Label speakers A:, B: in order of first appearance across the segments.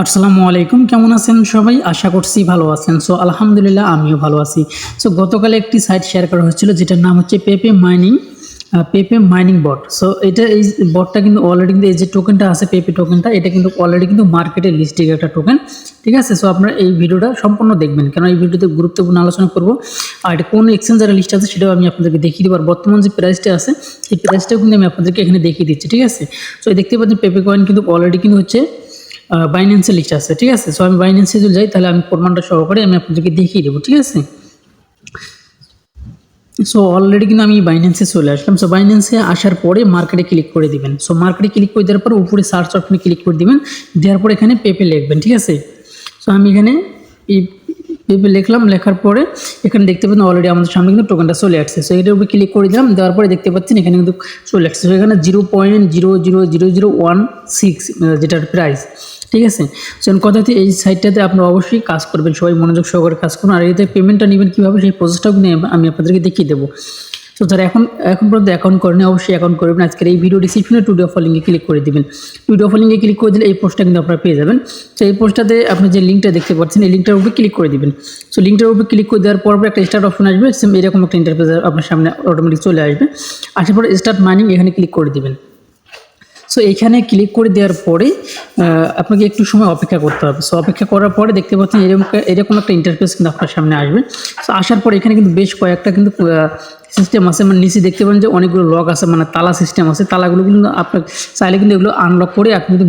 A: আসসালামু আলাইকুম, কেমন আছেন সবাই? আশা করছি ভালো আছেন। সো আলহামদুলিল্লাহ আমিও ভালো আছি। সো গতকালে একটি সাইট শেয়ার করা হয়েছিল যেটার নাম হচ্ছে পেপে মাইনিং বট। সো এই বটটা কিন্তু অলরেডি কিন্তু এই যে টোকেনটা আছে পেপে টোকেনটা, এটা কিন্তু অলরেডি কিন্তু মার্কেটে লিস্টেড একটা টোকেন। ঠিক আছে? সো আপনারা এই ভিডিওটা সম্পূর্ণ দেখবেন, কারণ এই ভিডিওতে গুরুত্বপূর্ণ আলোচনা করব। আর এটা কোন এক্সচেঞ্জারে লিস্ট আছে সেটাও আমি আপনাদেরকে দেখিয়ে দেবো। আর বর্তমান যে প্রাইসটা আছে এই প্রাইসটাও কিন্তু আমি আপনাদেরকে এখানে দেখিয়ে দিচ্ছি। ঠিক আছে? সো দেখতে পাচ্ছেন পেপে কয়েন কিন্তু অলরেডি কিন্তু হচ্ছে বাইন্যান্সে লিস্ট আছে। ঠিক আছে? সো আমি বাইন্যান্সে যদি যাই তাহলে আমি প্রমাণটা সহকারে আমি আপনাদেরকে দেখিয়ে দেবো। ঠিক আছে? সো অলরেডি কিন্তু আমি বাইন্যান্সে চলে আসলাম। সো বাইন্যান্সে আসার পরে মার্কেটে ক্লিক করে দিবেন। সো মার্কেটে ক্লিক করে দেওয়ার পর উপরে সার্চ অপশনে ক্লিক করে দিবেন, দেওয়ার পর এখানে পেপে লিখবেন। ঠিক আছে? সো আমি এখানে পেপে লিখলাম, লেখার পরে এখানে দেখতে পাচ্ছেন অলরেডি আমাদের সামনে কিন্তু টোকেনটা চলে আসছে। সো এটার উপরে ক্লিক করে দিলাম, দেওয়ার পরে দেখতে পাচ্ছেন এখানে কিন্তু চলে আসছে। সো এখানে 0.0000016 যেটার প্রাইস। ঠিক আছে? সো কথা হচ্ছে এই সাইটটাতে আপনারা অবশ্যই কাজ করবেন, সবাই মনোযোগ সহকারে কাজ করুন। আর এতে পেমেন্টটা নেবেন কীভাবে সেই প্রসেসটাও কিন্তু আমি আপনাদেরকে দেখিয়ে দেবো। তো যারা এখন পর্যন্ত অ্যাকাউন্ট করেনি অবশ্যই অ্যাকাউন্ট করবেন। আজকের এই ভিডিও ডিসক্রিপশনে টুডে অফার লিঙ্কে ক্লিক করে দেবেন। টুডে অফার লিঙ্কে ক্লিক করে দিলে এই পোস্টটা কিন্তু আপনারা পেয়ে যাবেন। তো এই পোস্টটাতে আপনি যে লিঙ্কটা দেখতে পাচ্ছেন এই লিঙ্কটার উপরে ক্লিক করে দিবেন। সো লিঙ্কটার উপরে ক্লিক করে দেওয়ার পর একটা স্টার্ট অপশন আসবে, সেম এরকম একটা ইন্টারফেস আপনার সামনে অটোমেটিক চলে আসবে। আসার পরে স্টার্ট মাইনিং এখানে ক্লিক করে দিবেন। সো এখানে ক্লিক করে দেওয়ার পরে আপনাকে একটু সময় অপেক্ষা করতে হবে। সো অপেক্ষা করার পরে দেখতে পাচ্ছেন এরকম একটা ইন্টারফেস কিন্তু আপনার সামনে আসবে। সো আসার পর এখানে কিন্তু বেশ কয়েকটা কিন্তু সিস্টেম আছে, মানে নিচে দেখতে পাবেন যে অনেকগুলো লক আছে, মানে তালা সিস্টেম আছে। তালাগুলো কিন্তু আপনার চাইলে কিন্তু এগুলো আনলক করে আপনি কিন্তু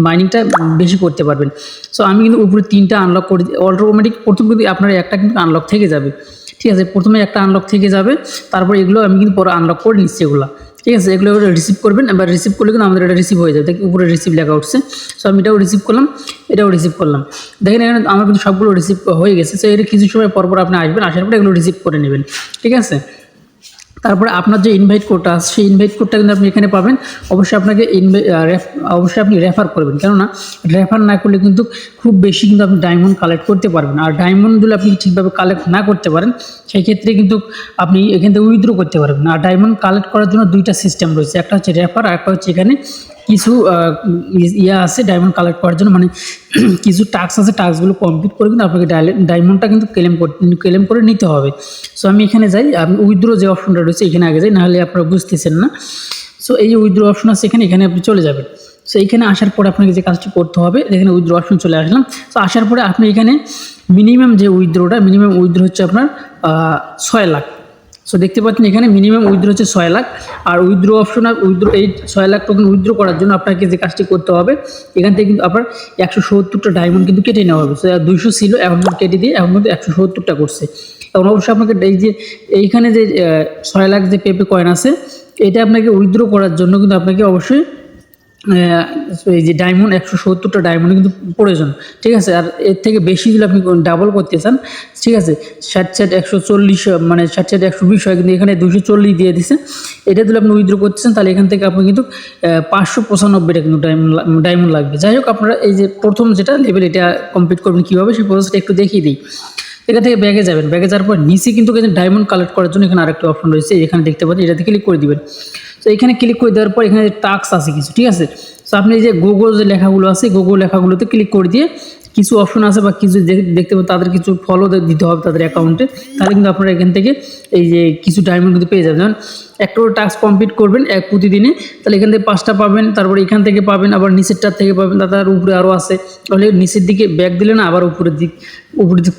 A: মাইনিংটা বেশি করতে পারবেন। সো আমি কিন্তু উপরে 3টা আনলক করে অটোমেটিক প্রথম কিন্তু আপনার একটা কিন্তু আনলক থেকে যাবে। ঠিক আছে? প্রথমে একটা আনলক থেকে যাবে, তারপর এগুলো আমি কিন্তু পরে আনলক করে নিচ্ছি এগুলো। ঠিক আছে? এগুলো রিসিভ করবেন, এবার রিসিভ করলে কিন্তু আমাদের এটা রিসিভ হয়ে যাবে। দেখি উপরে রিসিভ লেখা উঠছে। সো আমি এটাও রিসিভ করলাম, এটাও রিসিভ করলাম। দেখেন এখানে আমার কিন্তু সবগুলো রিসিভ হয়ে গেছে। সো এটা কিছু সময় পর আপনি আসবেন, আসার পরে এগুলো রিসিভ করে নেবেন। ঠিক আছে? তারপরে আপনার যে ইনভাইট কোডটা আছে সেই ইনভাইট কোডটা কিন্তু আপনি এখানে পাবেন। অবশ্যই আপনাকে অবশ্যই আপনি রেফার করবেন, কেননা রেফার না করলে কিন্তু খুব বেশি কিন্তু আপনি ডায়মন্ড কালেক্ট করতে পারবেন। আর ডায়মন্ডগুলো আপনি ঠিকভাবে কালেক্ট না করতে পারেন সেই ক্ষেত্রে কিন্তু আপনি এখান থেকে উইথড্র করতে পারবেন। আর ডায়মন্ড কালেক্ট করার জন্য 2টা সিস্টেম রয়েছে, একটা হচ্ছে রেফার আর একটা হচ্ছে এখানে কিছু আছে ডায়মন্ড কালেক্ট করার জন্য, মানে কিছু টাস্ক আছে, টাস্কগুলো কমপ্লিট করে কিন্তু আপনাকে ডায়মন্ডটা কিন্তু ক্লেম করে নিতে হবে। সো আমি এখানে যাই, আমি উইথড্র যে অপশনটা রয়েছে এখানে আগে যাই, নাহলে আপনারা বুঝতেছেন না। সো এই যে উইথড্র অপশন আছে এখানে আপনি চলে যাবেন। সো এইখানে আসার পরে আপনাকে যে কাজটি করতে হবে, এখানে উইথড্র অপশন চলে আসলাম। সো আসার পরে আপনি এখানে মিনিমাম উইথড্র হচ্ছে আপনার 6 লাখ। সো দেখতে পাচ্ছেন এখানে মিনিমাম উইথড্র হচ্ছে 6 লাখ। আর উইথড্র অপশন এই 6 লাখ টোকেন উইথড্র করার জন্য আপনাকে যে কাজটি করতে হবে, এখান থেকে কিন্তু আপনার 170টা ডায়মন্ড কিন্তু কেটে নেওয়া হবে। সো 200 ছিল, এখন কেটে দিয়ে এখন কিন্তু 170টা করছে। এখন অবশ্যই আপনাকে এই যে এইখানে যে 6 লাখ যে পেপে কয়েন আছে এটা আপনাকে উইথড্র করার জন্য কিন্তু আপনাকে অবশ্যই এই যে ডায়মন্ড 170টা ডায়মন্ড কিন্তু প্রয়োজন। ঠিক আছে? আর এর থেকে বেশি যদি আপনি ডাবল করতে চান, ঠিক আছে, 60 মানে 120 হয়, কিন্তু এখানে 240 দিয়ে দিছে। এটা যদি আপনি উইথড্র করতেছেন তাহলে এখান থেকে আপনি কিন্তু 595টা কিন্তু ডায়মন্ড লাগবে। যাই হোক, আপনারা এই যে প্রথম যেটা লেভেল এটা কমপ্লিট করবেন কীভাবে সেই প্রসেসটা একটু দেখিয়ে দিই। এখান থেকে ব্যাগে যাবেন, ব্যাগে যাওয়ার পর নিচে কিন্তু ডায়মন্ড কালেক্ট করার জন্য এখানে আরেকটা অপশন রয়েছে, এখানে দেখতে পাচ্ছেন, এটাতে ক্লিক করে দিবেন। তো এখানে ক্লিক করে দেওয়ার পর এখানে টাস্ক আছে কিছু। ঠিক আছে? সো আপনি এই যে গুগল যে লেখাগুলো আছে গুগল লেখাগুলোতে ক্লিক করে দিয়ে কিছু অপশন আছে বা কিছু দেখতে পাবেন, তাদের কিছু ফলো দিতে হবে তাদের অ্যাকাউন্টে, তাহলে কিন্তু আপনারা এখান থেকে এই যে কিছু ডায়মন্ড কিন্তু পেয়ে যাবেন। যেমন একটা টাস্ক কমপ্লিট করবেন প্রতিদিনে, তাহলে এখান থেকে 5টা পাবেন, তারপর এখান থেকে পাবেন, আবার নিচেরটার থেকে পাবেন, তার উপরে আরও আছে। তাহলে নিচের দিকে ব্যাক দিলে না আবার উপরের দিক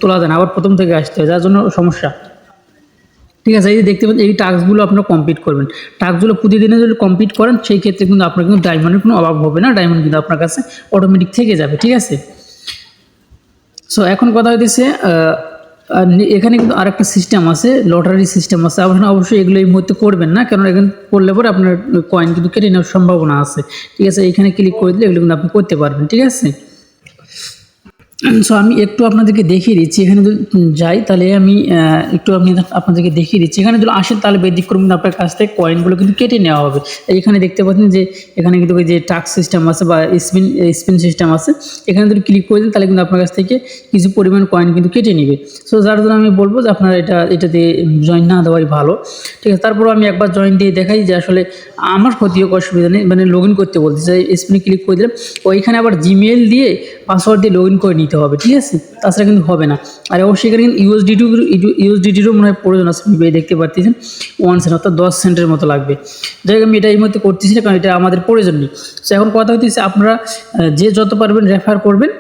A: তোলা যায় না, আবার প্রথম থেকে আসতে হয়, যার জন্য সমস্যা। ঠিক আছে? এই যে দেখতে পাচ্ছেন এই টাস্কগুলো আপনারা কমপ্লিট করবেন। টাস্কগুলো প্রতিদিনে যদি কমপ্লিট করেন সেই ক্ষেত্রে কিন্তু আপনার কিন্তু ডায়মন্ডের কোনো অভাব হবে না, ডায়মন্ড কিন্তু আপনার কাছে অটোমেটিক থেকে যাবে। ঠিক আছে? সো এখন কথা হইতেছে এখানে কিন্তু আরেকটা সিস্টেম আছে, লটারি সিস্টেম আছে। আপনারা অবশ্যই এগুলো এই মুহূর্তে করবেন না, কারণ এখানে করলে পরে আপনার কয়েন কিন্তু কেটে নেওয়ার সম্ভাবনা আছে। ঠিক আছে? এখানে ক্লিক করে দিলে এগুলো কিন্তু আপনি করতে পারবেন। ঠিক আছে? সো আমি একটু আপনাদেরকে দেখিয়ে দিচ্ছি, এখানে যদি যাই তাহলে আমি একটু আপনাদেরকে দেখিয়ে দিচ্ছি। এখানে যদি আসেন তাহলে ব্যতিক্রম আপনার কাছ থেকে কয়েনগুলো কিন্তু কেটে নেওয়া হবে। এখানে দেখতে পাচ্ছেন যে এখানে কিন্তু ওই যে টাস্ক সিস্টেম আছে বা স্পিন সিস্টেম আছে, এখানে যদি ক্লিক করে দেন তাহলে কিন্তু আপনার কাছ থেকে কিছু পরিমাণ কয়েন কিন্তু কেটে নেবে। সো যার জন্য আমি বলবো যে আপনারা এটাতে জয়েন না দেওয়াই ভালো, ঠিক আছে। তারপর আমি একবার জয়েন দিয়ে দেখাই যে আসলে আমার ক্ষতি হোক অসুবিধা নেই, মানে লগ ইন করতে বলতে চাই, স্পিনে ক্লিক করে দিলাম, ওইখানে আবার জিমেল দিয়ে পাসওয়ার্ড দিয়ে লগ ইন করে নিতে হবে, ঠিক আছে, তাছাড়া কিন্তু হবে না। আর অবশ্যই এখানে কিন্তু ইউএসডিটিরও মনে হয় প্রয়োজন আছে, দেখতে পাচ্ছেন 1 সেন্ট অর্থাৎ 10 সেন্টের মতো লাগবে। যাই হোক আমি এটা এই মুহূর্তে করতেছি না, কারণ এটা আমাদের প্রয়োজন নেই। সো এখন কথা হচ্ছে আপনারা যে যত পারবেন রেফার করবেন,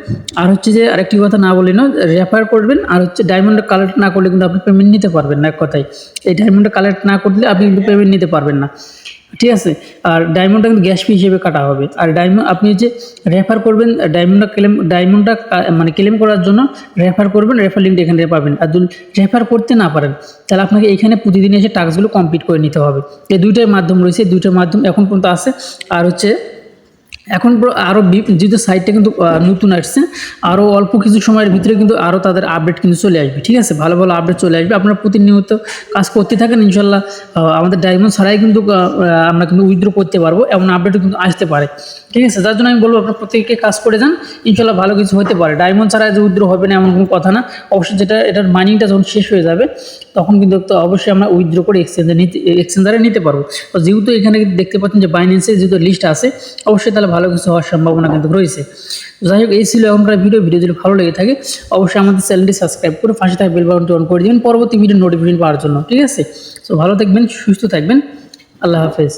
A: আর হচ্ছে যে আরেকটি কথা না বলে না, রেফার করবেন আর হচ্ছে ডায়মন্ড কালেক্ট না করলে কিন্তু আপনি পেমেন্ট নিতে পারবেন না। এক কথায় এই ডায়মন্ড কালেক্ট না করলে আপনি কিন্তু পেমেন্ট নিতে পারবেন না, ঠিক আছে। আর ডায়মন্ডটা কিন্তু গ্যাস ফি হিসেবে কাটা হবে। আর ডায়মন্ড আপনি যে রেফার করবেন, ডায়মন্ডটা মানে ক্লেম করার জন্য রেফার করবেন, রেফার লিঙ্কটা এখানে পাবেন। আর যদি রেফার করতে না পারেন তাহলে আপনাকে এখানে প্রতিদিন এসে টাস্কগুলো কমপ্লিট করে নিতে হবে। এই দুইটাই মাধ্যম রয়েছে, দুইটার মাধ্যম এখন পর্যন্ত আছে। আর হচ্ছে এখন আরও যেহেতু সাইটটা কিন্তু নতুন আসছে, আরও অল্প কিছু সময়ের ভিতরে কিন্তু আরও তাদের আপডেট কিন্তু চলে আসবে, ঠিক আছে, ভালো ভালো আপডেট চলে আসবে। আপনারা প্রতিনিয়ত কাজ করতে থাকেন, ইনশাল্লাহ আমাদের ডায়মন্ড ছাড়াই কিন্তু আমরা কিন্তু উইথড্র করতে পারবো, এমন আপডেটও কিন্তু আসতে পারে, ঠিক আছে। যার জন্য আমি বলবো আপনারা প্রত্যেকে কাজ করে যান, ইনশাল্লাহ ভালো কিছু হতে পারে। ডায়মন্ড ছাড়া যে উইথড্র হবে না এমন কোনো কথা না, অবশ্যই এটার মাইনিংটা যখন শেষ হয়ে যাবে তখন কিন্তু অবশ্যই আমরা উইথড্র করে এক্সচেঞ্জারে নিতে পারবো। তো যেহেতু এখানে দেখতে পাচ্ছেন যে বাইন্যান্সের যেহেতু লিস্ট আছে, অবশ্যই তাহলে ভালো কিছু হওয়ার সম্ভাবনা কিন্তু রয়েছে। যাই হোক এই ছিল এখনকার ভিডিও যদি ভালো লেগে থাকে অবশ্যই আমাদের চ্যানেলটি সাবস্ক্রাইব করে পাশে থাকা বেল বাটনটি অন করে দেবেন পরবর্তী ভিডিও নোটিফিকেশন পাওয়ার জন্য, ঠিক আছে। তো ভালো থাকবেন, সুস্থ থাকবেন, আল্লাহ হাফেজ।